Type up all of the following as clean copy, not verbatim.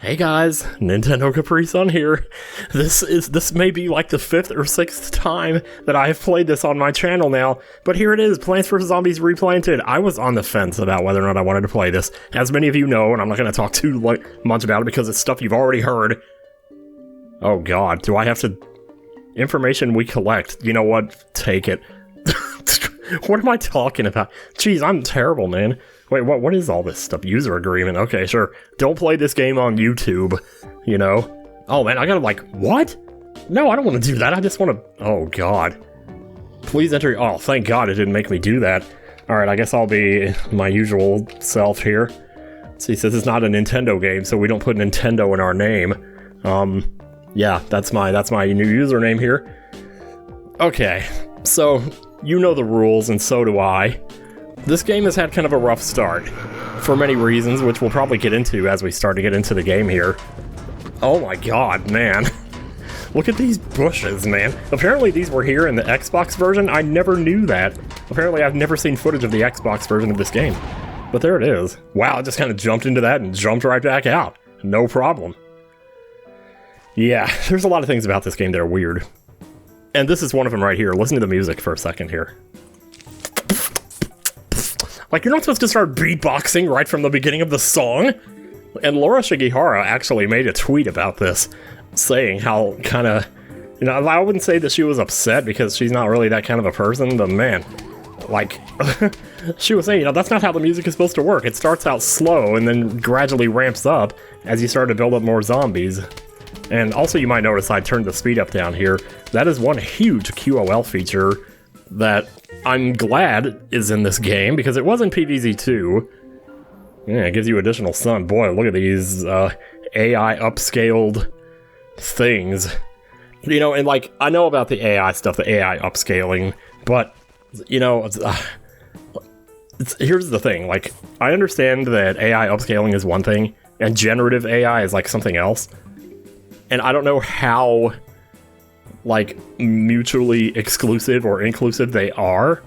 Hey guys, Nintendo Capri Sun here. This may be like the 5th or 6th time that I have played this on my channel now, but here it is, Plants vs. Zombies Replanted. I was on the fence about whether or not I wanted to play this, as many of you know, and I'm not going to talk too much about it because it's stuff you've already heard. Oh god, do I have to... Information we collect. You know what? Take it. What am I talking about? Jeez, I'm terrible, man. Wait, what is all this stuff? User agreement. Okay, sure. Don't play this game on YouTube, you know? Oh, man, I gotta, like, what? No, I don't want to do that. I just want to... Oh, God. Please enter... Oh, thank God it didn't make me do that. Alright, I guess I'll be my usual self here. See, since it's not a Nintendo game, so we don't put Nintendo in our name. Yeah, that's my new username here. Okay, so... You know the rules, and so do I. This game has had kind of a rough start, for many reasons, which we'll probably get into as we start to get into the game here. Oh my god, man. Look at these bushes, man. Apparently these were here in the Xbox version. I never knew that. Apparently I've never seen footage of the Xbox version of this game. But there it is. Wow, I just kind of jumped into that and jumped right back out. No problem. Yeah, there's a lot of things about this game that are weird. And this is one of them right here. Listen to the music for a second here. Like, you're not supposed to start beatboxing right from the beginning of the song. And Laura Shigihara actually made a tweet about this, saying how kind of... You know, I wouldn't say that she was upset because she's not really that kind of a person, but man, like... she was saying, you know, that's not how the music is supposed to work. It starts out slow and then gradually ramps up as you start to build up more zombies. And also you might notice I turned the speed up down here. That is one huge QOL feature that I'm glad is in this game, because it was in PvZ 2. Yeah, it gives you additional sun. Boy, look at these AI upscaled things. You know, and like, I know about the AI stuff, the AI upscaling, but, you know, here's the thing. Like, I understand that AI upscaling is one thing, and generative AI is like something else. And I don't know how, like, mutually exclusive or inclusive they are.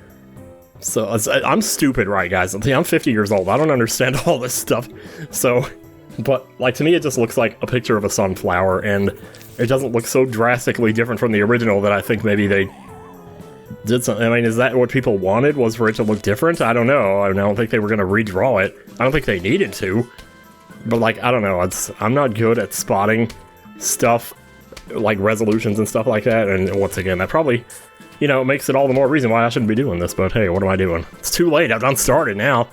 So, I'm stupid, right, guys? I'm 50 years old. I don't understand all this stuff. So, but, like, to me, it just looks like a picture of a sunflower, and it doesn't look so drastically different from the original that I think maybe they did something. I mean, is that what people wanted, was for it to look different? I don't know. I don't think they were going to redraw it. I don't think they needed to. But, like, I don't know. I'm not good at spotting stuff, like resolutions and stuff like that, and once again, that probably, you know, makes it all the more reason why I shouldn't be doing this, but hey, what am I doing? It's too late, I've done started now.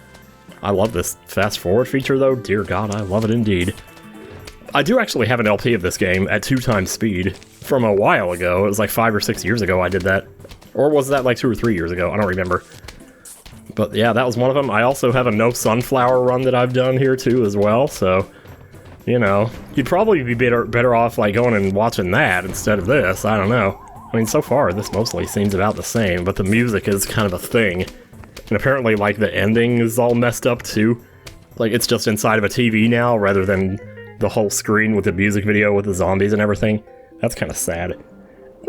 I love this fast forward feature though, dear god, I love it indeed. I do actually have an LP of this game at 2x speed from a while ago. It was like 5 or 6 years ago I did that, or was that like 2 or 3 years ago? I don't remember. But yeah, that was one of them. I also have a no sunflower run that I've done here too as well, so you know, you'd probably be better off, like, going and watching that instead of this. I don't know. I mean, so far, this mostly seems about the same, but the music is kind of a thing. And apparently, like, the ending is all messed up, too. Like, it's just inside of a TV now, rather than the whole screen with the music video with the zombies and everything. That's kind of sad.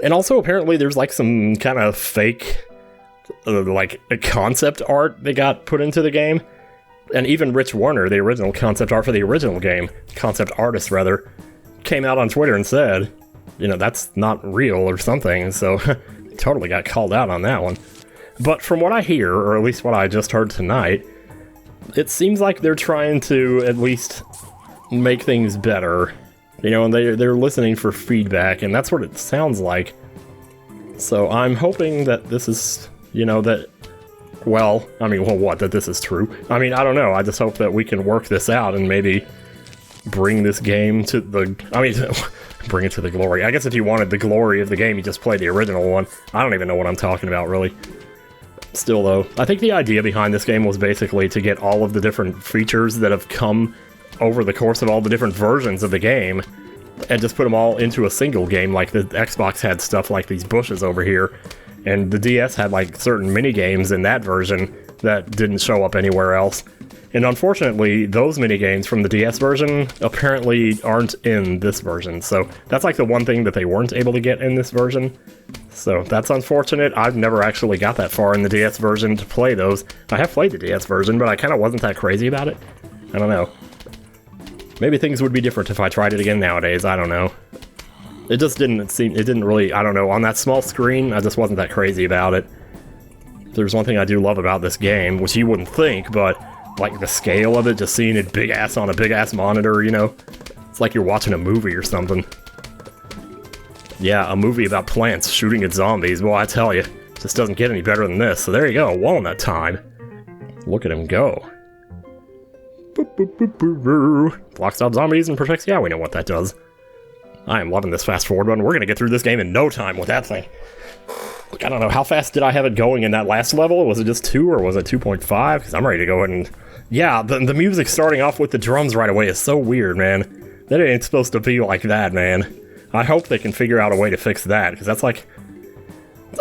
And also, apparently, there's, like, some kind of fake, like, concept art that got put into the game. And even Rich Warner, the original concept art for the original game, concept artist rather, came out on Twitter and said, you know, that's not real or something, so totally got called out on that one. But from what I hear, or at least what I just heard tonight, it seems like they're trying to at least make things better, you know, and they're listening for feedback, and that's what it sounds like. So I'm hoping that this is, you know, that... Well, I mean, well, what, that this is true? I mean, I don't know, I just hope that we can work this out and maybe bring this game to the... I mean, bring it to the glory. I guess if you wanted the glory of the game, you just play the original one. I don't even know what I'm talking about, really. Still, though, I think the idea behind this game was basically to get all of the different features that have come over the course of all the different versions of the game, and just put them all into a single game, like the Xbox had stuff like these bushes over here. And the DS had, like, certain mini-games in that version that didn't show up anywhere else. And unfortunately, those mini-games from the DS version apparently aren't in this version. So that's, like, the one thing that they weren't able to get in this version. So that's unfortunate. I've never actually got that far in the DS version to play those. I have played the DS version, but I kind of wasn't that crazy about it. I don't know. Maybe things would be different if I tried it again nowadays, I don't know. It just didn't seem, it didn't really, I don't know, on that small screen, I just wasn't that crazy about it. There's one thing I do love about this game, which you wouldn't think, but like the scale of it, just seeing it big ass on a big ass monitor, you know? It's like you're watching a movie or something. Yeah, a movie about plants shooting at zombies, well I tell you, it just doesn't get any better than this. So there you go, walnut time. Look at him go. Blocks out zombies and protects, yeah, we know what that does. I am loving this fast forward button. We're gonna get through this game in no time with that thing. Look, I don't know, how fast did I have it going in that last level? Was it just 2 or was it 2.5? Because I'm ready to go ahead and... Yeah, the music starting off with the drums right away is so weird, man. That ain't supposed to be like that, man. I hope they can figure out a way to fix that, because that's like...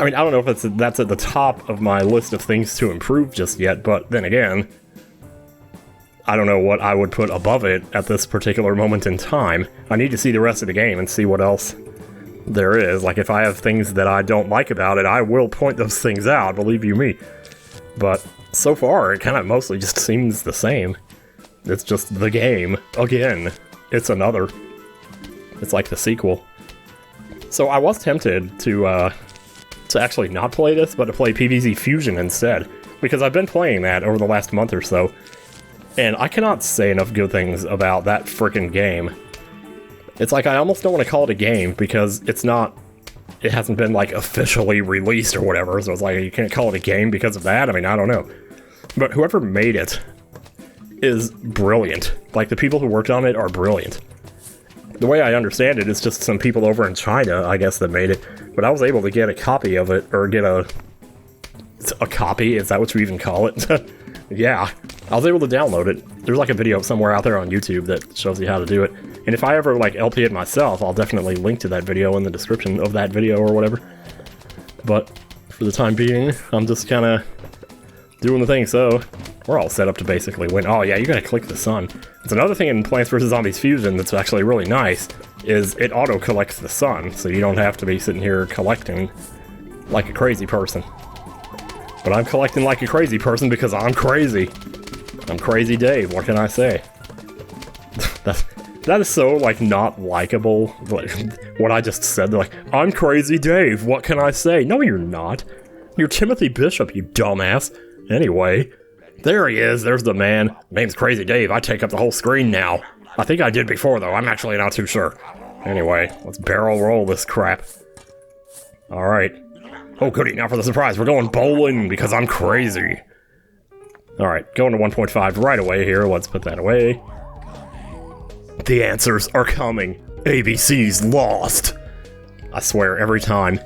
I mean, I don't know if that's at the top of my list of things to improve just yet, but then again... I don't know what I would put above it at this particular moment in time. I need to see the rest of the game and see what else there is. Like, if I have things that I don't like about it, I will point those things out, believe you me. But so far, it kind of mostly just seems the same. It's just the game. Again. It's another. It's like the sequel. So I was tempted to actually not play this, but to play PvZ Fusion instead. Because I've been playing that over the last month or so. And I cannot say enough good things about that frickin' game. It's like I almost don't want to call it a game because it's not... It hasn't been, like, officially released or whatever, so it's like you can't call it a game because of that? I mean, I don't know. But whoever made it is brilliant. Like, the people who worked on it are brilliant. The way I understand it, it's just some people over in China, I guess, that made it. But I was able to get a copy of it, or get a copy? Is that what you even call it? Yeah. I was able to download it. There's like a video somewhere out there on YouTube that shows you how to do it. And if I ever like LP it myself, I'll definitely link to that video in the description of that video or whatever. But for the time being, I'm just kind of doing the thing, so we're all set up to basically win. Oh yeah, you gotta click the sun. It's another thing in Plants vs. Zombies Fusion that's actually really nice, is it auto-collects the sun, so you don't have to be sitting here collecting like a crazy person. But I'm collecting like a crazy person because I'm crazy. I'm Crazy Dave, what can I say? That is so, like, not likable. Like, what I just said, like, I'm Crazy Dave, what can I say? No, you're not. You're Timothy Bishop, you dumbass. Anyway, there he is, there's the man. Name's Crazy Dave, I take up the whole screen now. I think I did before, though, I'm actually not too sure. Anyway, let's barrel roll this crap. Alright. Oh goody, now for the surprise, we're going bowling because I'm crazy. Alright, going to 1.5 right away here, let's put that away. The answers are coming. ABC's lost. I swear, every time.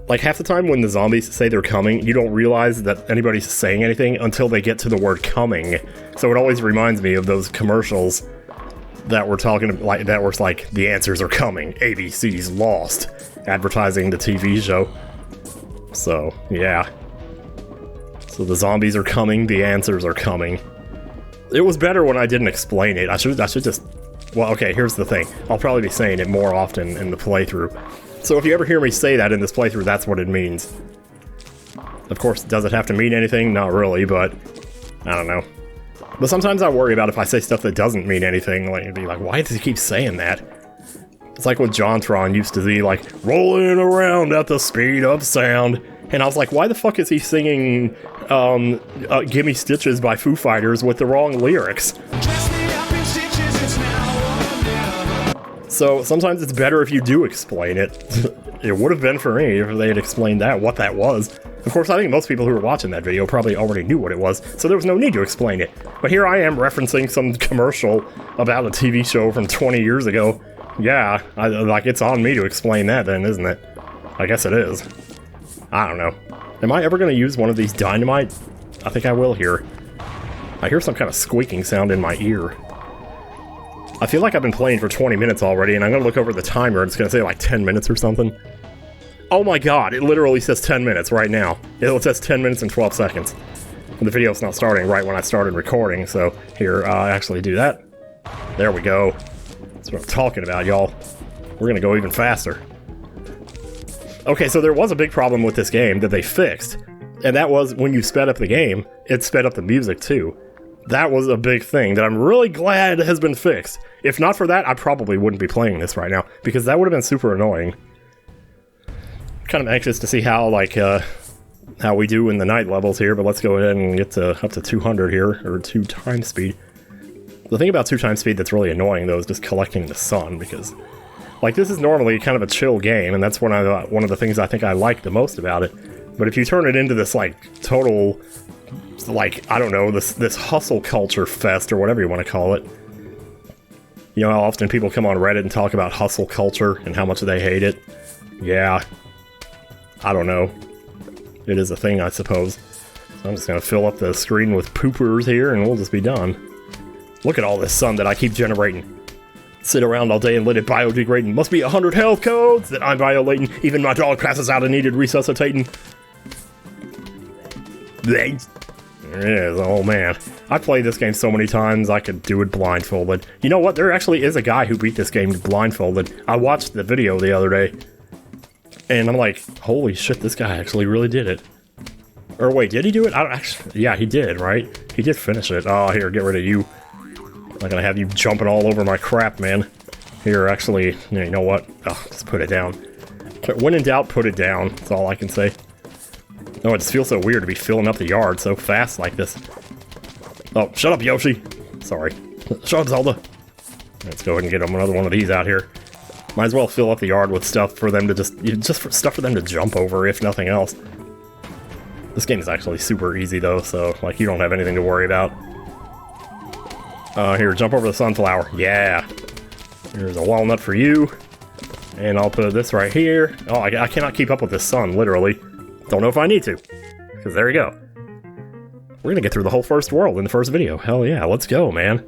Like, half the time when the zombies say they're coming, you don't realize that anybody's saying anything until they get to the word coming. So it always reminds me of those commercials that were talking, like, that was like, the answers are coming. ABC's lost. Advertising the TV show. So, yeah. So the zombies are coming, the answers are coming. It was better when I didn't explain it. I should just... Well, okay, here's the thing. I'll probably be saying it more often in the playthrough. So if you ever hear me say that in this playthrough, that's what it means. Of course, does it have to mean anything? Not really, but... I don't know. But sometimes I worry about if I say stuff that doesn't mean anything, like, it'd be like, why does he keep saying that? It's like what JonTron used to be, like, rolling around at the speed of sound. And I was like, why the fuck is he singing, Gimme Stitches by Foo Fighters with the wrong lyrics? So sometimes it's better if you do explain it. It would have been for me if they had explained that, what that was. Of course, I think most people who were watching that video probably already knew what it was, so there was no need to explain it. But here I am referencing some commercial about a TV show from 20 years ago. Yeah, like, it's on me to explain that then, isn't it? I guess it is. I don't know. Am I ever going to use one of these dynamite? I think I will here. I hear some kind of squeaking sound in my ear. I feel like I've been playing for 20 minutes already, and I'm going to look over the timer, and it's going to say like 10 minutes or something. Oh my god, it literally says 10 minutes right now. It says 10 minutes and 12 seconds. And the video's not starting right when I started recording, so here, actually do that. There we go. That's what I'm talking about, y'all. We're going to go even faster. Okay, so there was a big problem with this game that they fixed, and that was when you sped up the game, it sped up the music too. That was a big thing that I'm really glad has been fixed. If not for that, I probably wouldn't be playing this right now, because that would have been super annoying. Kind of anxious to see how, like, how we do in the night levels here, but let's go ahead and get to up to 200 here, or 2 times speed. The thing about 2 times speed that's really annoying, though, is just collecting the sun, because, like, this is normally kind of a chill game, and that's one of the things I think I like the most about it. But if you turn it into this, like, total, like, I don't know, this hustle culture fest, or whatever you want to call it. You know how often people come on Reddit and talk about hustle culture and how much they hate it? Yeah. I don't know. It is a thing, I suppose. So I'm just gonna fill up the screen with poopers here, and we'll just be done. Look at all this sun that I keep generating. Sit around all day and let it biodegrade. Must be 100 health codes that I'm violating. Even my dog passes out and needed resuscitating. There it is. Oh man. I played this game so many times I could do it blindfolded. You know what? There actually is a guy who beat this game blindfolded. I watched the video the other day. And I'm like, holy shit, this guy actually really did it. Or wait, did he do it? I don't actually, yeah, he did, right? He did finish it. Oh, here, get rid of you. I'm not gonna have you jumping all over my crap, man. Here, actually, you know what? Oh, just put it down. When in doubt, put it down. That's all I can say. No, it just feels so weird to be filling up the yard so fast like this. Oh, shut up, Yoshi. Sorry. Shut up, Zelda. Let's go ahead and get them another one of these out here. Might as well fill up the yard with stuff for them to stuff for them to jump over, if nothing else. This game is actually super easy though, so like you don't have anything to worry about. Here, jump over the sunflower. Yeah. Here's a walnut for you. And I'll put this right here. Oh, I cannot keep up with this sun, literally. Don't know if I need to. Because there you go. We're gonna get through the whole first world in the first video. Hell yeah, let's go, man.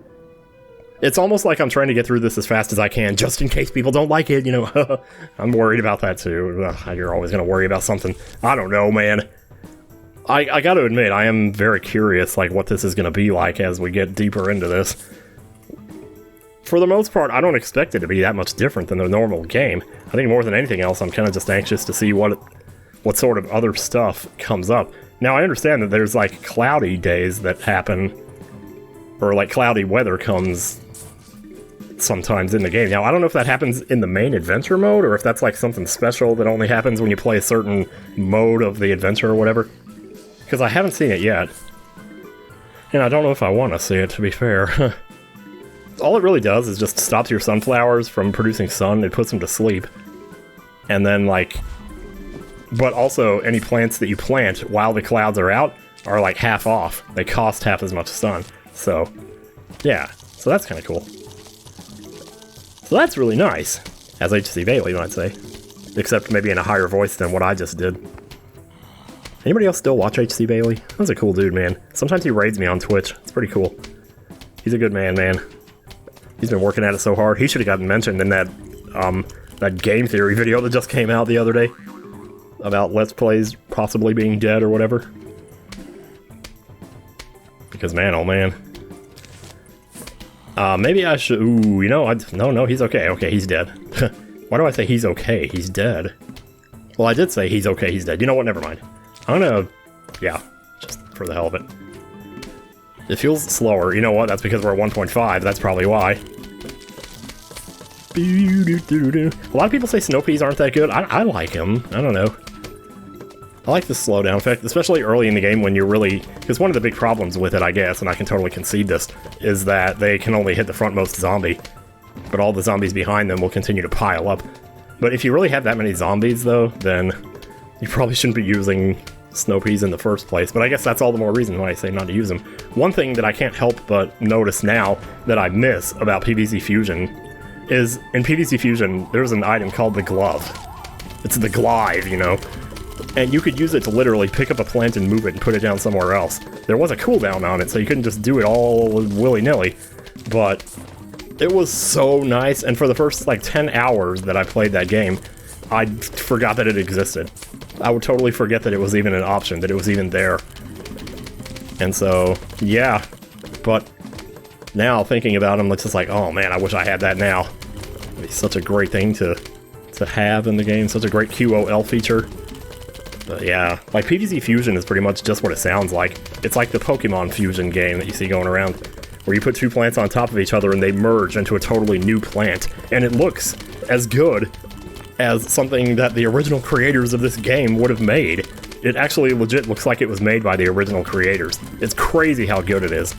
It's almost like I'm trying to get through this as fast as I can, just in case people don't like it, you know. I'm worried about that too. You're always gonna worry about something. I don't know, man. I gotta admit, I am very curious, like, what this is gonna be like as we get deeper into this. For the most part, I don't expect it to be that much different than the normal game. I think more than anything else, I'm kind of just anxious to see what sort of other stuff comes up. Now, I understand that there's, like, cloudy days that happen, or, like, cloudy weather comes sometimes in the game. Now, I don't know if that happens in the main adventure mode, or if that's, like, something special that only happens when you play a certain mode of the adventure or whatever. Because I haven't seen it yet. And I don't know if I want to see it, to be fair. All it really does is just stops your sunflowers from producing sun. It puts them to sleep. And then, like... But also, any plants that you plant while the clouds are out are, like, half off. They cost half as much sun. So, yeah. So that's kind of cool. So that's really nice. As HC Bailey might say. Except maybe in a higher voice than what I just did. Anybody else still watch HC Bailey? That's a cool dude, man. Sometimes he raids me on Twitch. It's pretty cool. He's a good man, man. He's been working at it so hard. He should have gotten mentioned in that, that game theory video that just came out the other day. About Let's Plays possibly being dead or whatever. Because, man, oh man. Maybe I should... Ooh, you know, no, he's okay. Okay, he's dead. Why do I say he's okay? He's dead. Well, I did say he's okay, he's dead. You know what? Never mind. I'm gonna... Yeah, just for the hell of it. It feels slower. You know what? That's because we're at 1.5. That's probably why. A lot of people say snow peas aren't that good. I like them. I don't know. I like the slowdown effect, especially early in the game when you're really... Because one of the big problems with it, I guess, and I can totally concede this, is that they can only hit the frontmost zombie. But all the zombies behind them will continue to pile up. But if you really have that many zombies, though, then you probably shouldn't be using snow peas in the first place. But I guess that's all the more reason why I say not to use them. One thing that I can't help but notice now that I miss about PvZ Fusion is, in PvZ Fusion, there's an item called the glove. It's the glide, you know? And you could use it to literally pick up a plant and move it and put it down somewhere else. There was a cooldown on it, so you couldn't just do it all willy-nilly. But it was so nice, and for the first, like, 10 hours that I played that game, I forgot that it existed. I would totally forget that it was even an option, that it was even there. And so, yeah. But now, thinking about them, it's just like, oh man, I wish I had that now. It'd be such a great thing to have in the game, such a great QOL feature. But yeah, like PvZ Fusion is pretty much just what it sounds like. It's like the Pokemon Fusion game that you see going around, where you put two plants on top of each other and they merge into a totally new plant, and it looks as good as something that the original creators of this game would have made. It actually legit looks like it was made by the original creators. It's crazy how good it is.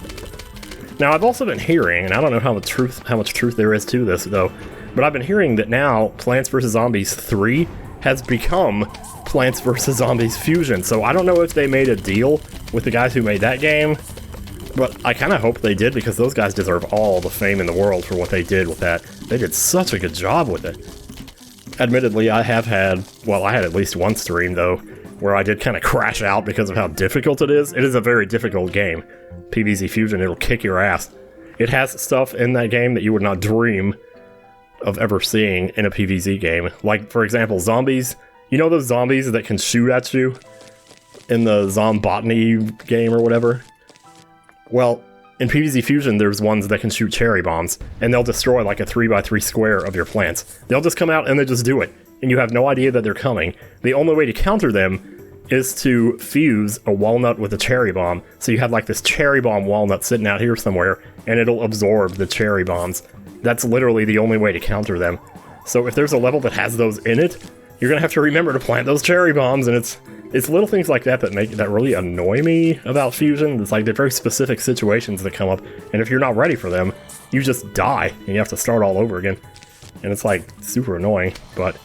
Now, I've also been hearing, and I don't know how much truth there is to this, though, but I've been hearing that now Plants vs. Zombies 3 has become Plants vs. Zombies Fusion, so I don't know if they made a deal with the guys who made that game, but I kind of hope they did, because those guys deserve all the fame in the world for what they did with that. They did such a good job with it. Admittedly, I had at least one stream, though, where I did kind of crash out because of how difficult it is. It is a very difficult game. PvZ Fusion, it'll kick your ass. It has stuff in that game that you would not dream of ever seeing in a PvZ game. Like, for example, zombies. You know those zombies that can shoot at you in the Zombotany game or whatever? Well, in PvZ Fusion, there's ones that can shoot cherry bombs, and they'll destroy like a 3x3 square of your plants. They'll just come out and they just do it, and you have no idea that they're coming. The only way to counter them is to fuse a walnut with a cherry bomb, so you have like this cherry bomb walnut sitting out here somewhere, and it'll absorb the cherry bombs. That's literally the only way to counter them. So if there's a level that has those in it, you're gonna have to remember to plant those cherry bombs, and it's little things like that that really annoy me about Fusion. It's like they're very specific situations that come up, and if you're not ready for them, you just die, and you have to start all over again. And it's like super annoying, but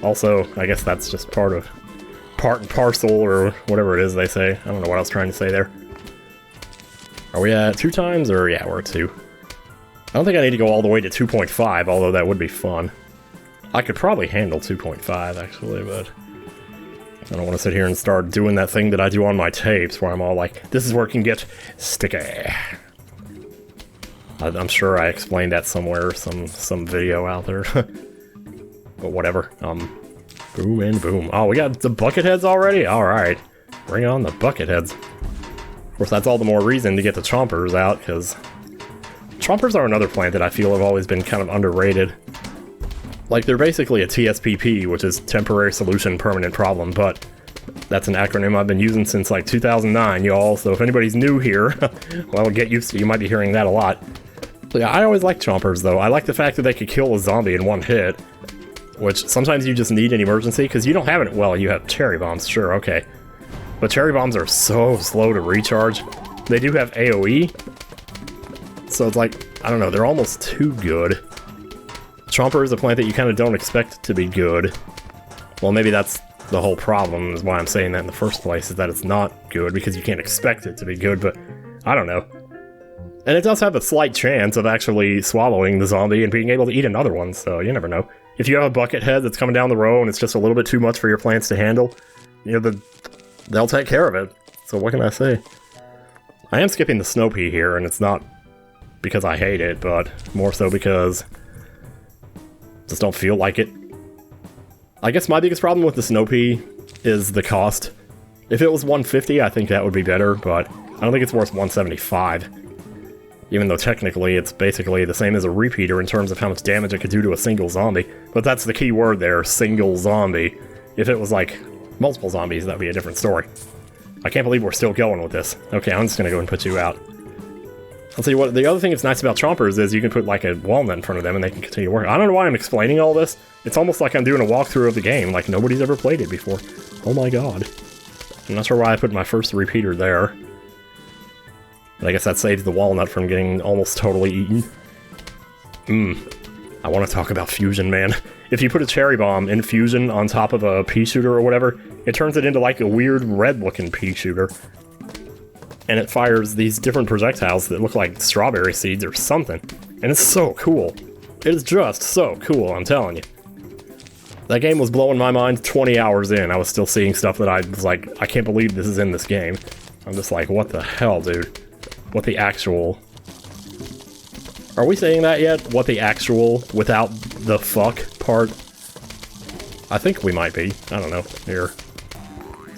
also, I guess that's just part and parcel, or whatever it is they say. I don't know what I was trying to say there. Are we at 2 times, or yeah, we're at 2. I don't think I need to go all the way to 2.5, although that would be fun. I could probably handle 2.5, actually, but I don't want to sit here and start doing that thing that I do on my tapes, where I'm all like, this is where it can get sticky. I'm sure I explained that somewhere, some video out there. But whatever. Boom and boom. Oh, we got the bucket heads already? Alright. Bring on the bucket heads. Of course, that's all the more reason to get the chompers out, because chompers are another plant that I feel have always been kind of underrated. Like, they're basically a TSPP, which is Temporary Solution Permanent Problem, but that's an acronym I've been using since like 2009, y'all, so if anybody's new here, well, get used to it. You might be hearing that a lot. So yeah, I always like chompers, though. I like the fact that they could kill a zombie in one hit, which sometimes you just need an emergency, because you don't have it. Well, you have cherry bombs, sure, okay. But cherry bombs are so slow to recharge. They do have AoE, so it's like, I don't know, they're almost too good. Chomper is a plant that you kind of don't expect to be good. Well, maybe that's the whole problem, is why I'm saying that in the first place, is that it's not good, because you can't expect it to be good, but I don't know. And it does have a slight chance of actually swallowing the zombie and being able to eat another one, so you never know. If you have a bucket head that's coming down the row and it's just a little bit too much for your plants to handle, you know, they'll take care of it. So what can I say? I am skipping the snow pea here, and it's not because I hate it, but more so because I just don't feel like it. I guess my biggest problem with the snow pea is the cost. If it was $150, I think that would be better, but I don't think it's worth $175. Even though technically it's basically the same as a repeater in terms of how much damage it could do to a single zombie. But that's the key word there, single zombie. If it was like multiple zombies, that'd be a different story. I can't believe we're still going with this. Okay, I'm just gonna go and put you out. I'll tell you what, the other thing that's nice about chompers is you can put like a walnut in front of them and they can continue working. I don't know why I'm explaining all this. It's almost like I'm doing a walkthrough of the game, like nobody's ever played it before. Oh my god. I'm not sure why I put my first repeater there. But I guess that saves the walnut from getting almost totally eaten. I want to talk about Fusion, man. If you put a cherry bomb in Fusion on top of a pea shooter or whatever, it turns it into like a weird red-looking pea shooter. And it fires these different projectiles that look like strawberry seeds or something. And it's so cool. It is just so cool, I'm telling you. That game was blowing my mind 20 hours in. I was still seeing stuff that I was like, I can't believe this is in this game. I'm just like, what the hell, dude? What the actual... Are we saying that yet? What the actual, without the fuck part? I think we might be. I don't know. Here.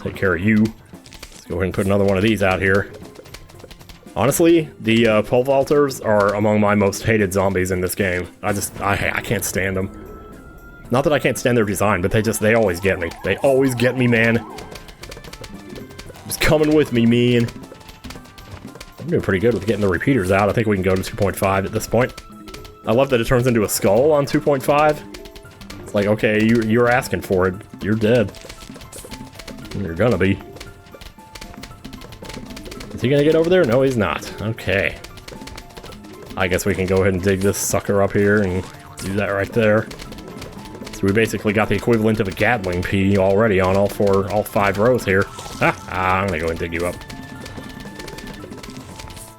Take care of you. Let's go ahead and put another one of these out here. Honestly, the pole vaulters are among my most hated zombies in this game. I can't stand them. Not that I can't stand their design, but they always get me. They always get me, man. Who's coming with me, man? I'm doing pretty good with getting the repeaters out. I think we can go to 2.5 at this point. I love that it turns into a skull on 2.5. It's like, okay, you're asking for it. You're dead. You're gonna be. Is he gonna get over there? No, he's not. Okay. I guess we can go ahead and dig this sucker up here and do that right there. So we basically got the equivalent of a Gatling P already on all 5 rows here. I'm gonna go and dig you up.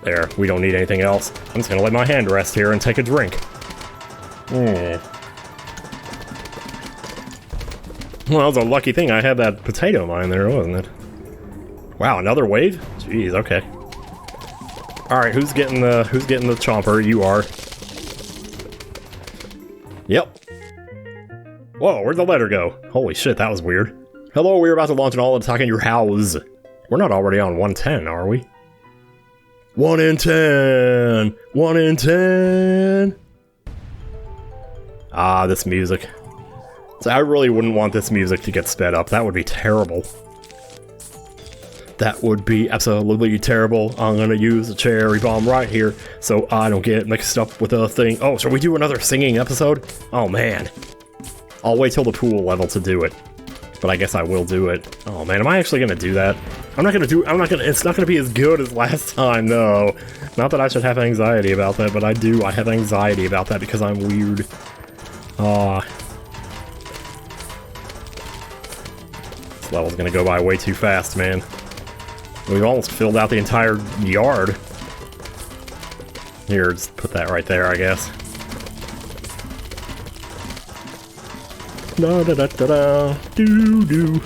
There, we don't need anything else. I'm just gonna let my hand rest here and take a drink. Well, that was a lucky thing I had that potato mine there, wasn't it? Wow, another wave? Jeez, okay. Alright, who's getting the chomper? You are. Yep. Whoa, where'd the letter go? Holy shit, that was weird. Hello, we're about to launch an all-attack in your house. We're not already on 110, are we? 1 in 10! 1 in 10! Ah, this music. So I really wouldn't want this music to get sped up. That would be terrible. That would be absolutely terrible. I'm gonna use a cherry bomb right here so I don't get mixed up with a thing. Oh, should we do another singing episode? Oh man. I'll wait till the pool level to do it. But I guess I will do it. Oh man, am I actually gonna do that? It's not gonna be as good as last time, though. Not that I should have anxiety about that, but I do. I have anxiety about that because I'm weird. This level's gonna go by way too fast, man. We've almost filled out the entire yard. Here, just put that right there, I guess. Da da da da da, doo doo.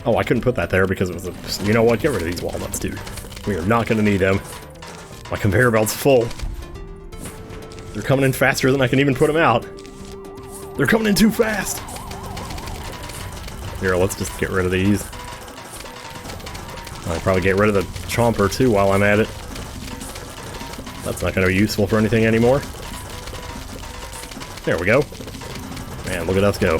Oh, I couldn't put that there because it was a... You know what? Get rid of these walnuts, dude. We are not gonna need them. My conveyor belt's full. They're coming in faster than I can even put them out. They're coming in too fast! Here, let's just get rid of these. I'll probably get rid of the chomper, too, while I'm at it. That's not gonna be useful for anything anymore. There we go. Man, look at us go.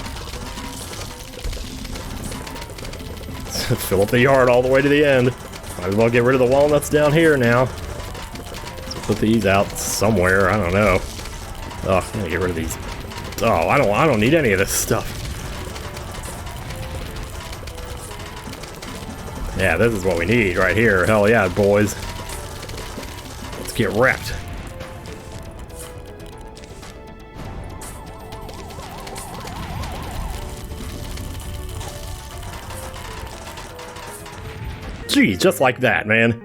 Fill up the yard all the way to the end. Might as well get rid of the walnuts down here now. So put these out somewhere, I don't know. Oh, I'm gonna get rid of these. Oh, I don't need any of this stuff. Yeah, this is what we need right here. Hell yeah, boys. Let's get wrecked. Gee, just like that, man.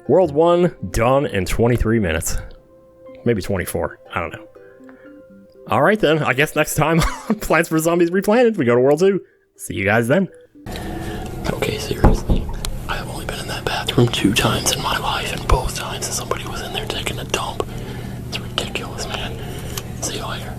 World 1 done in 23 minutes. Maybe 24. I don't know. Alright then, I guess next time on Plants vs. Zombies Replanted, we go to World 2. See you guys then. Okay, seriously. I have only been in that bathroom 2 times in my life, and both times somebody was in there taking a dump. It's ridiculous, man. See you later.